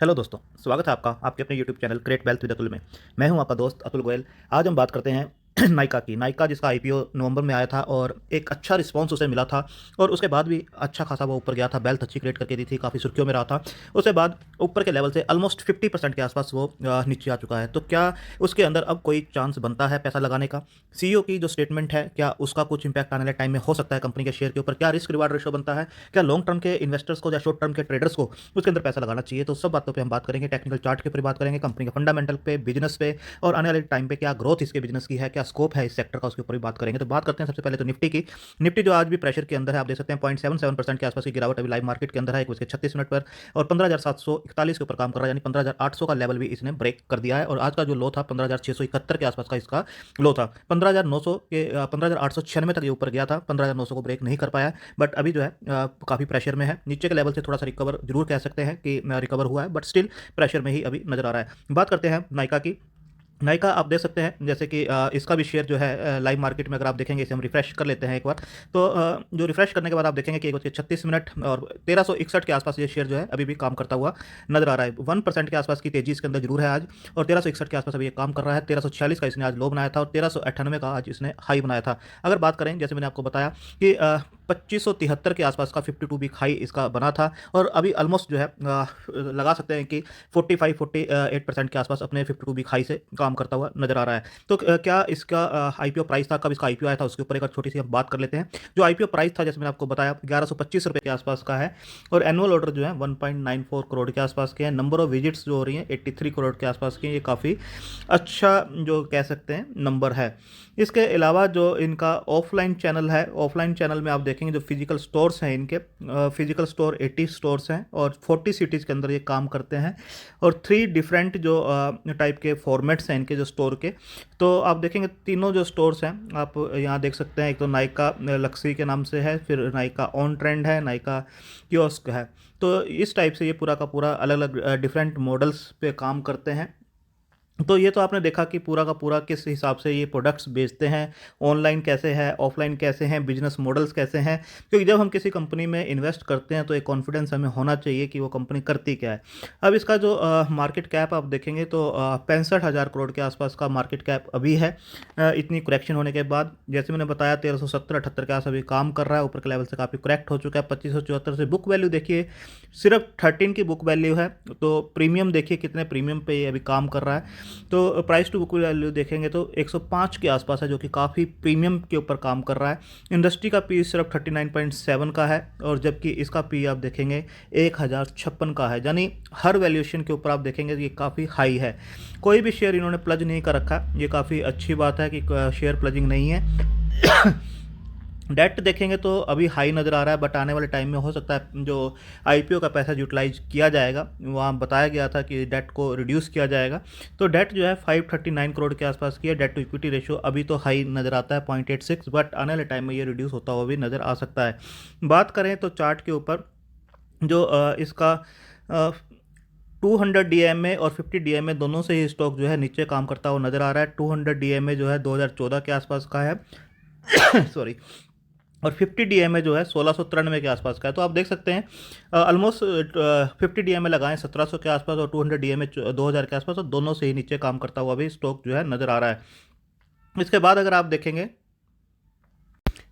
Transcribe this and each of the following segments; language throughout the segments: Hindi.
हेलो दोस्तों, स्वागत है आपका आपके अपने YouTube channel create wealth with Atul में। मैं हूं आपका दोस्त अतुल गोयल। आज हम बात करते हैं नाइका की। नाइका जिसका आईपीओ नवंबर में आया था और एक अच्छा रिस्पांस उसे मिला था और उसके बाद भी अच्छा खासा वो ऊपर गया था। वेल्थ अच्छी क्रिएट करके दी थी, काफ़ी सुर्खियों में रहा था। उसके बाद ऊपर के लेवल से ऑलमोस्ट 50% के आसपास वो नीचे आ चुका है। तो क्या उसके अंदर अब कोई चांस बनता है पैसा लगाने का? सीईओ की जो स्टेटमेंट है, क्या उसका कुछ इंपैक्ट आने वाले टाइम में हो सकता है कंपनी के शेयर के ऊपर? क्या रिस्क रिवार्ड रेशो बनता है? क्या लॉन्ग टर्म के इन्वेस्टर्स को या शॉर्ट टर्म के ट्रेडर्स को उसके अंदर पैसा लगाना चाहिए? तो सब बातों पे हम बात करेंगे। टेक्निकल चार्ट के ऊपर बात करेंगे, कंपनी के फंडामेंटल पे, बिजनेस पे और आने वाले टाइम पे क्या ग्रोथ इसके बिजनेस की है, क्या स्कोप है इस सेक्टर का, उसके ऊपर भी बात करेंगे। तो बात करते हैं सबसे पहले तो निफ्टी की। निफ्टी जो आज भी प्रेशर के अंदर है, आप देख सकते हैं 0.77% के आसपास की गिरावट अभी लाइव मार्केट के अंदर है 1:36 पर और 15,741 के ऊपर काम कर रहा है, यानी 15,800 का लेवल भी इसने ब्रेक कर दिया है। और आज का जो लो था 15,671 के आसपास का इसका लो था। 15,900 के 15,896 तक ये ऊपर गया था, 15,900 को ब्रेक नहीं कर पाया। बट अभी जो है काफ़ी प्रेशर में है। नीचे के लेवल से थोड़ा सा रिकवर जरूर कह सकते हैं कि रिकवर हुआ है, बट स्टिल प्रेशर में ही अभी नजर आ रहा है। बात करते हैं नाइका की। नाइका आप देख सकते हैं जैसे कि इसका भी शेयर जो है लाइव मार्केट में अगर आप देखेंगे, इसे हम रिफ्रेश कर लेते हैं एक बार। तो जो रिफ्रेश करने के बाद आप देखेंगे कि 1:36 और 1361 के आसपास ये शेयर जो है अभी भी काम करता हुआ नजर आ रहा है। 1% के आसपास की तेजी इसके अंदर जरूर है आज, और 1361 के आसपास अभी ये काम कर रहा है। 1346 का इसने आज लो बनाया था और 1398 का आज इसने हाई बनाया था। अगर बात करें, जैसे मैंने आपको बताया कि 2573 के आसपास का 52 वीक हाई इसका बना था और अभी ऑलमोस्ट जो है लगा सकते हैं कि 48% के आसपास अपने 52 वीक हाई से काम करता हुआ नजर आ रहा है। तो क्या इसका आईपीओ प्राइस था, कब इसका आईपीओ आया था, उसके ऊपर एक छोटी सी हम बात कर लेते हैं। जो आईपीओ प्राइस था, जैसे मैंने आपको बताया, 1125 रुपये के आसपास का है और एनुअल ऑर्डर जो है 1.94 करोड़ के आसपास के हैं। नंबर ऑफ विजिट्स जो हो रही हैं 83 करोड़ के आसपास की हैं। ये काफ़ी अच्छा जो कह सकते हैं नंबर है। इसके अलावा जो इनका ऑफलाइन चैनल है, ऑफलाइन चैनल में आप देखेंगे जो फिजिकल स्टोर्स हैं इनके, फिजिकल स्टोर 80 स्टोर्स हैं और 40 सिटीज़ के अंदर ये काम करते हैं और 3 डिफरेंट जो टाइप के फॉर्मेट्स हैं इनके जो स्टोर के। तो आप देखेंगे तीनों जो स्टोर्स हैं, आप यहाँ देख सकते हैं। एक तो नाइका लक्सी के नाम से है, फिर नाइका ऑन ट्रेंड है, नाइका कियोस्क है। तो इस टाइप से ये पूरा का पूरा अलग अलग डिफरेंट मॉडल्स पे काम करते हैं। तो ये तो आपने देखा कि पूरा का पूरा किस हिसाब से ये प्रोडक्ट्स बेचते हैं, ऑनलाइन कैसे है, ऑफलाइन कैसे हैं, बिजनेस मॉडल्स कैसे हैं। क्योंकि जब हम किसी कंपनी में इन्वेस्ट करते हैं तो एक कॉन्फिडेंस हमें होना चाहिए कि वो कंपनी करती क्या है। अब इसका जो मार्केट कैप आप देखेंगे तो 65,000 करोड़ के आसपास का मार्केट कैप अभी है। इतनी करेक्शन होने के बाद, जैसे मैंने बताया, 1370-78 के आस अभी काम कर रहा है, ऊपर के लेवल से काफ़ी करेक्ट हो चुका है। 2574 से बुक वैल्यू देखिए, सिर्फ 13 की बुक वैल्यू है। तो प्रीमियम देखिए कितने प्रीमियम पे ये अभी काम कर रहा है। तो प्राइस टू बुक वैल्यू देखेंगे तो 105 के आसपास है, जो कि काफ़ी प्रीमियम के ऊपर काम कर रहा है। इंडस्ट्री का पी सिर्फ 39.7 का है और जबकि इसका पी आप देखेंगे 1056 का है, यानी हर वैल्यूएशन के ऊपर आप देखेंगे ये काफ़ी हाई है। कोई भी शेयर इन्होंने प्लज नहीं कर रखा, ये काफ़ी अच्छी बात है कि शेयर प्लजिंग नहीं है। डेट देखेंगे तो अभी हाई नज़र आ रहा है, बट आने वाले टाइम में हो सकता है जो आईपीओ का पैसा यूटिलाइज किया जाएगा, वहाँ बताया गया था कि डेट को रिड्यूस किया जाएगा। तो डेट जो है 539 करोड़ के आसपास की है। डेट टू इक्विटी रेशियो अभी तो हाई नज़र आता है 0.86, बट आने वाले टाइम में ये रिड्यूस होता हुआ भी नज़र आ सकता है। बात करें तो चार्ट के ऊपर जो इसका 200 डीएमए और 50 डीएमए दोनों से ही स्टॉक जो है नीचे काम करता हुआ नज़र आ रहा है। 200 डीएमए जो है 2014 के आसपास का है सॉरी, और 50 डीएमए जो है 1693 के आसपास का है। तो आप देख सकते हैं ऑलमोस्ट 50 डीएमए लगाएं 1700 के आसपास और 200 डीएमए 2000 के आसपास, और दोनों से ही नीचे काम करता हुआ भी स्टॉक जो है नज़र आ रहा है। इसके बाद अगर आप देखेंगे,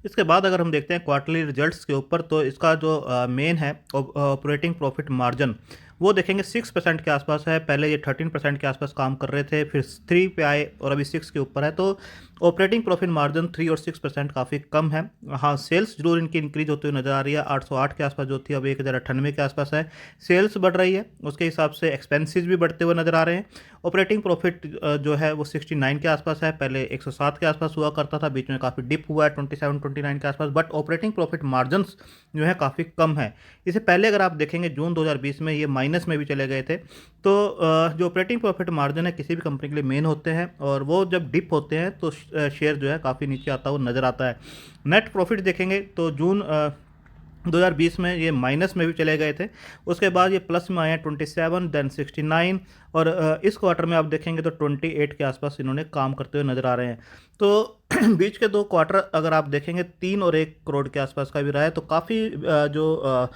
इसके बाद अगर हम देखते हैं क्वार्टरली रिजल्ट्स के ऊपर, तो इसका जो मेन है ऑपरेटिंग प्रॉफिट मार्जिन, वो देखेंगे 6% के आसपास है। पहले ये 13% के आसपास काम कर रहे थे, फिर 3 पे आए और अभी 6 के ऊपर है। तो ऑपरेटिंग प्रॉफिट मार्जिन 3 और 6% काफ़ी कम है। हाँ, सेल्स जरूर इनकी इंक्रीज होती हुई नज़र आ रही है। 808 के आसपास जो थी अब 1098 के आसपास है। सेल्स बढ़ रही है, उसके हिसाब से एक्सपेंसेस भी बढ़ते हुए नज़र आ रहे हैं। ऑपरेटिंग प्रॉफिट जो है वो 69 के आसपास है, पहले 107 के आसपास हुआ करता था, बीच में काफ़ी डिप हुआ है 27-29 के आसपास। बट ऑपरेटिंग प्रॉफिट मार्जिन जो है काफ़ी कम है। इससे पहले अगर आप देखेंगे जून 2020 में ये माइनस में भी चले गए थे। तो जो ऑपरेटिंग प्रॉफिट मार्जिन है किसी भी कंपनी के लिए मेन होते हैं, और वो जब डिप होते हैं तो शेयर जो है काफ़ी नीचे आता हुआ नज़र आता है। नेट प्रॉफिट देखेंगे तो जून 2020 में ये माइनस में भी चले गए थे, उसके बाद ये प्लस में आए हैं 27, देन 69, और इस क्वार्टर में आप देखेंगे तो 28 के आसपास इन्होंने काम करते हुए नज़र आ रहे हैं। तो बीच के 2 क्वार्टर अगर आप देखेंगे 3 और 1 करोड़ के आसपास का भी रहा है, तो काफ़ी जो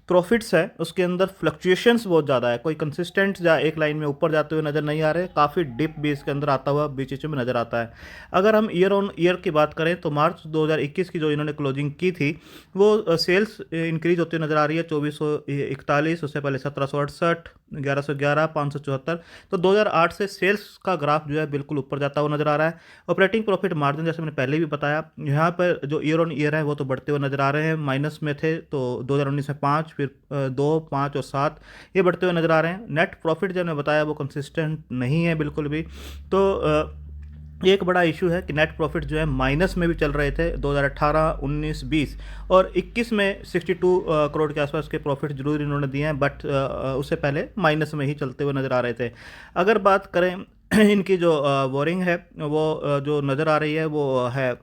प्रॉफिट्स है उसके अंदर फ्लक्चुएशंस बहुत ज़्यादा है, कोई कंसिस्टेंट या एक लाइन में ऊपर जाते हुए नज़र नहीं आ रहे, काफ़ी डिप भी इसके अंदर आता हुआ बीच बीच में नज़र आता है। अगर हम ईयर ऑन ईयर की बात करें तो मार्च 2021 की जो इन्होंने क्लोजिंग की थी वो सेल्स इंक्रीज होती नज़र आ रही है 2441, उससे पहले 1768, 1111, 574। तो 2008 से सेल्स का ग्राफ जो है बिल्कुल ऊपर जाता हुआ नज़र आ रहा है। ऑपरेटिंग प्रॉफिट मार्जिन जैसे मैंने पहले भी बताया, यहाँ पर जो ईयर ऑन ईयर है वो तो बढ़ते हुए नज़र आ रहे हैं, माइनस में थे तो 2019 में 5, फिर 2, 5 और 7 ये बढ़ते हुए नज़र आ रहे हैं। नेट प्रॉफिट जो मैंने बताया वो कंसिस्टेंट नहीं है बिल्कुल भी। तो एक बड़ा इशू है कि नेट प्रॉफिट जो है माइनस में भी चल रहे थे 2018, 19, 20 और 21 में 62 करोड़ के आसपास के प्रॉफिट जरूर इन्होंने दिए हैं, बट उससे पहले माइनस में ही चलते हुए नज़र आ रहे थे। अगर बात करें इनकी जो बोरिंग है वो जो नज़र आ रही है वो है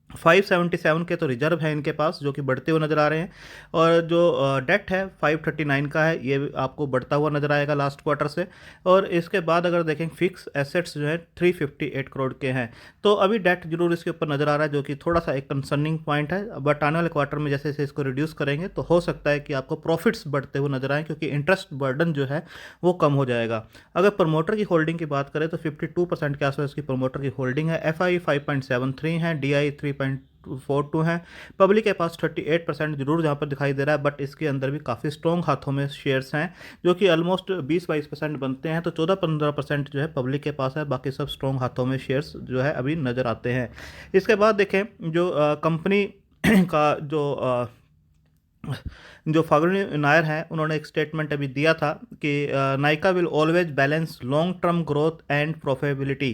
577 के तो रिजर्व है इनके पास जो कि बढ़ते हुए नज़र आ रहे हैं, और जो डेट है 539 का है, ये आपको बढ़ता हुआ नज़र आएगा लास्ट क्वार्टर से। और इसके बाद अगर देखें फिक्स एसेट्स जो है 358 करोड़ के हैं, तो अभी डेट जरूर इसके ऊपर नज़र आ रहा है जो कि थोड़ा सा एक कंसर्निंग पॉइंट है। बट आने वाले क्वार्टर में जैसे जैसे इसको रिड्यूस करेंगे तो हो सकता है कि आपको प्रॉफिट्स बढ़ते हुए नजर आए, क्योंकि इंटरेस्ट बर्डन जो है वो कम हो जाएगा। अगर प्रमोटर की होल्डिंग की बात करें तो 52% के आसपास की प्रमोटर की होल्डिंग है, FI 5.73 है, DI 3.42 है, पब्लिक के पास 38% जरूर जहाँ पर दिखाई दे रहा है, बट इसके अंदर भी काफ़ी स्ट्रॉन्ग हाथों में शेयर्स हैं जो कि ऑलमोस्ट 20-22% बनते हैं, तो 14-15% जो है पब्लिक के पास है, बाकी सब स्ट्रॉन्ग हाथों में शेयर्स जो है अभी नज़र आते हैं। इसके बाद देखें जो कंपनी का जो फाल्गुनी नायर हैं उन्होंने एक स्टेटमेंट अभी दिया था कि Nykaa will always balance long term growth and profitability,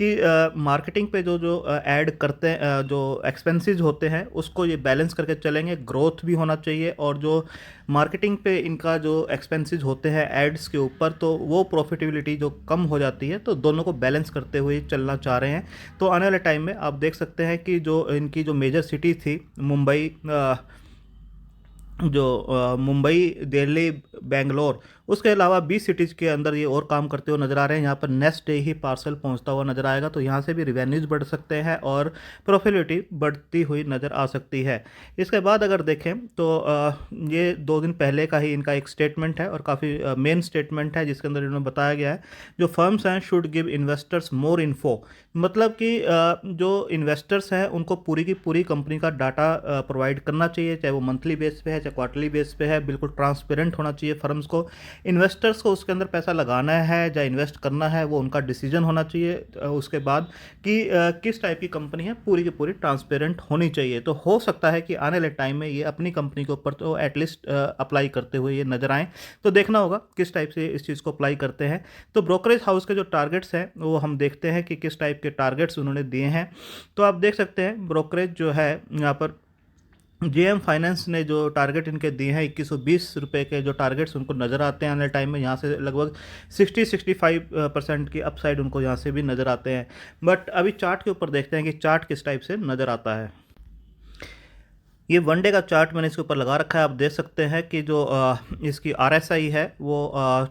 कि मार्केटिंग पे जो जो ऐड करते हैं, जो एक्सपेंसेस होते हैं उसको ये बैलेंस करके चलेंगे, ग्रोथ भी होना चाहिए, और जो मार्केटिंग पे इनका जो एक्सपेंसेस होते हैं एड्स के ऊपर तो वो प्रॉफिटेबिलिटी जो कम हो जाती है, तो दोनों को बैलेंस करते हुए चलना चाह रहे हैं। तो आने वाले टाइम में आप देख सकते हैं कि जो इनकी जो मेजर सिटी थी मुंबई, मुंबई, दिल्ली, बेंगलोर, उसके अलावा 20 सिटीज़ के अंदर ये और काम करते हुए नज़र आ रहे हैं। यहाँ पर नेक्स्ट डे ही पार्सल पहुँचता हुआ नज़र आएगा, तो यहाँ से भी रिवेन्यूज़ बढ़ सकते हैं और प्रॉफिटेबिलिटी बढ़ती हुई नज़र आ सकती है। इसके बाद अगर देखें तो ये 2 दिन पहले का ही इनका एक स्टेटमेंट है और काफ़ी मेन स्टेटमेंट है, जिसके अंदर इन्होंने बताया गया है जो फर्म्स हैं should give investors more info, मतलब कि जो इन्वेस्टर्स हैं उनको पूरी की पूरी कंपनी का डाटा प्रोवाइड करना चाहिए, चाहे वो मंथली बेस पे है चाहे क्वार्टरली बेस पे है, बिल्कुल ट्रांसपेरेंट होना चाहिए फर्म्स को। इन्वेस्टर्स को उसके अंदर पैसा लगाना है या इन्वेस्ट करना है वो उनका डिसीजन होना चाहिए, उसके बाद कि किस टाइप की कंपनी है पूरी की पूरी ट्रांसपेरेंट होनी चाहिए। तो हो सकता है कि आने वाले टाइम में ये अपनी कंपनी के ऊपर तो एटलीस्ट अप्लाई करते हुए ये नज़र आएँ, तो देखना होगा किस टाइप से इस चीज़ को अप्लाई करते हैं। तो ब्रोकरेज हाउस के जो टारगेट्स हैं वो हम देखते हैं कि किस टाइप के टारगेट्स उन्होंने दिए हैं। तो आप देख सकते हैं ब्रोकरेज जो है यहाँ पर जेएम फाइनेंस ने जो टारगेट इनके दिए हैं 2120 रुपये के जो टारगेट्स उनको नज़र आते हैं आने टाइम में, यहाँ से लगभग 60-65% की अपसाइड उनको यहाँ से भी नज़र आते हैं। बट अभी चार्ट के ऊपर देखते हैं कि चार्ट किस टाइप से नज़र आता है। ये वनडे का चार्ट मैंने इसके ऊपर लगा रखा है, आप देख सकते हैं कि जो इसकी RSI है वो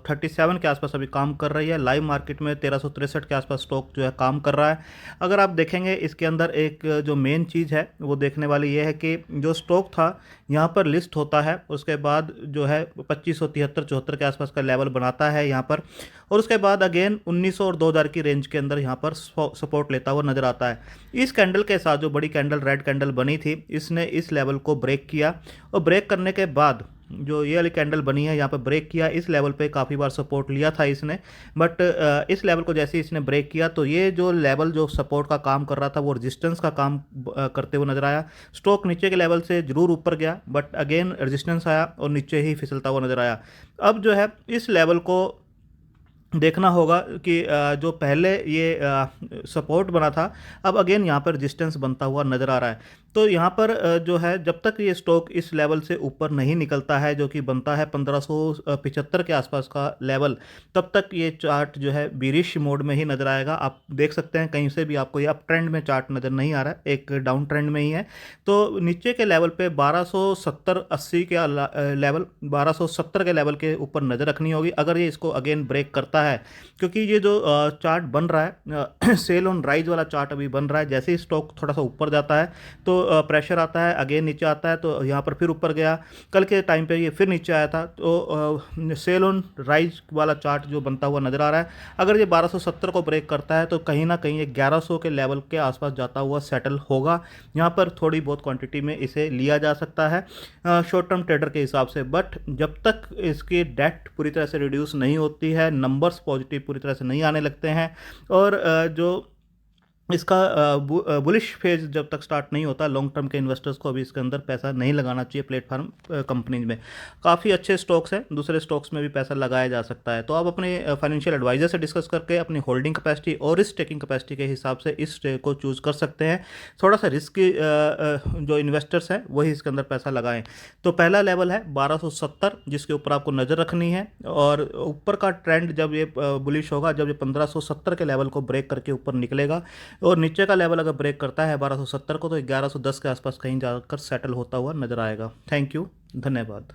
37 के आसपास अभी काम कर रही है। लाइव मार्केट में 1363 के आसपास स्टॉक जो है काम कर रहा है। अगर आप देखेंगे इसके अंदर एक जो मेन चीज़ है वो देखने वाली ये है कि जो स्टॉक था यहाँ पर लिस्ट होता है, उसके बाद जो है 2573-74 के आसपास का लेवल बनाता है यहाँ पर, और उसके बाद अगेन 1900 और 2000 की रेंज के अंदर यहाँ पर सपोर्ट लेता हुआ नज़र आता है। इस कैंडल के साथ जो बड़ी कैंडल रेड कैंडल बनी थी इसने इस लेवल को ब्रेक किया, और ब्रेक करने के बाद जो ये वाली कैंडल बनी है यहाँ पर ब्रेक किया, इस लेवल पे काफ़ी बार सपोर्ट लिया था इसने, बट इस लेवल को जैसे इसने ब्रेक किया तो ये जो लेवल जो सपोर्ट का काम कर रहा था वो रेजिस्टेंस का काम करते हुए नजर आया। स्टॉक नीचे के लेवल से जरूर ऊपर गया बट अगेन रेजिस्टेंस आया और नीचे ही फिसलता हुआ नजर आया। अब जो है इस लेवल को देखना होगा कि जो पहले ये सपोर्ट बना था अब अगेन यहाँ पर रेजिस्टेंस बनता हुआ नज़र आ रहा है। तो यहाँ पर जो है जब तक ये स्टॉक इस लेवल से ऊपर नहीं निकलता है जो कि बनता है 1575 के आसपास का लेवल, तब तक ये चार्ट जो है बीरिश मोड में ही नज़र आएगा। आप देख सकते हैं कहीं से भी आपको ये अप ट्रेंड में चार्ट नज़र नहीं आ रहा है, एक डाउन ट्रेंड में ही है। तो नीचे के लेवल पे 1270-80 के लेवल 1270 के लेवल के ऊपर नज़र रखनी होगी। अगर ये इसको अगेन ब्रेक करता सकता है, क्योंकि ये जो चार्ट बन रहा है सेल ऑन राइज वाला चार्ट अभी बन रहा है। जैसे ही स्टॉक थोड़ा सा ऊपर जाता है तो प्रेशर आता है, अगेन नीचे आता है, तो यहाँ पर फिर ऊपर गया, कल के टाइम पे ये फिर नीचे आया था। तो सेल ऑन राइज वाला चार्ट जो बनता हुआ नज़र आ रहा है, अगर ये 1270 को ब्रेक करता है तो कहीं ना कहीं ये 1100 के लेवल के आसपास जाता हुआ सेटल होगा। यहाँ पर थोड़ी बहुत क्वांटिटी में इसे लिया जा सकता है शॉर्ट टर्म ट्रेडर के हिसाब से, बट जब तक इसकी डेट पूरी तरह से रिड्यूस नहीं होती है, नंबर्स पॉजिटिव पूरी तरह से नहीं आने लगते हैं, और जो इसका बुलिश फेज जब तक स्टार्ट नहीं होता, लॉन्ग टर्म के इन्वेस्टर्स को अभी इसके अंदर पैसा नहीं लगाना चाहिए। प्लेटफॉर्म कंपनीज में काफ़ी अच्छे स्टॉक्स हैं, दूसरे स्टॉक्स में भी पैसा लगाया जा सकता है। तो आप अपने फाइनेंशियल एडवाइजर से डिस्कस करके अपनी होल्डिंग कैपेसिटी और रिस्क टेकिंग कैपेसिटी के हिसाब से इस स्टेक को चूज़ कर सकते हैं। थोड़ा सा रिस्क जो इन्वेस्टर्स हैं वही इसके अंदर पैसा लगाएं। तो पहला लेवल है 1270, जिसके ऊपर आपको नज़र रखनी है, और ऊपर का ट्रेंड जब ये बुलिश होगा, जब ये 1570 के लेवल को ब्रेक करके ऊपर निकलेगा, और नीचे का लेवल अगर ब्रेक करता है 1270 को, तो 1110 के आसपास कहीं जाकर सेटल होता हुआ नजर आएगा। थैंक यू, धन्यवाद।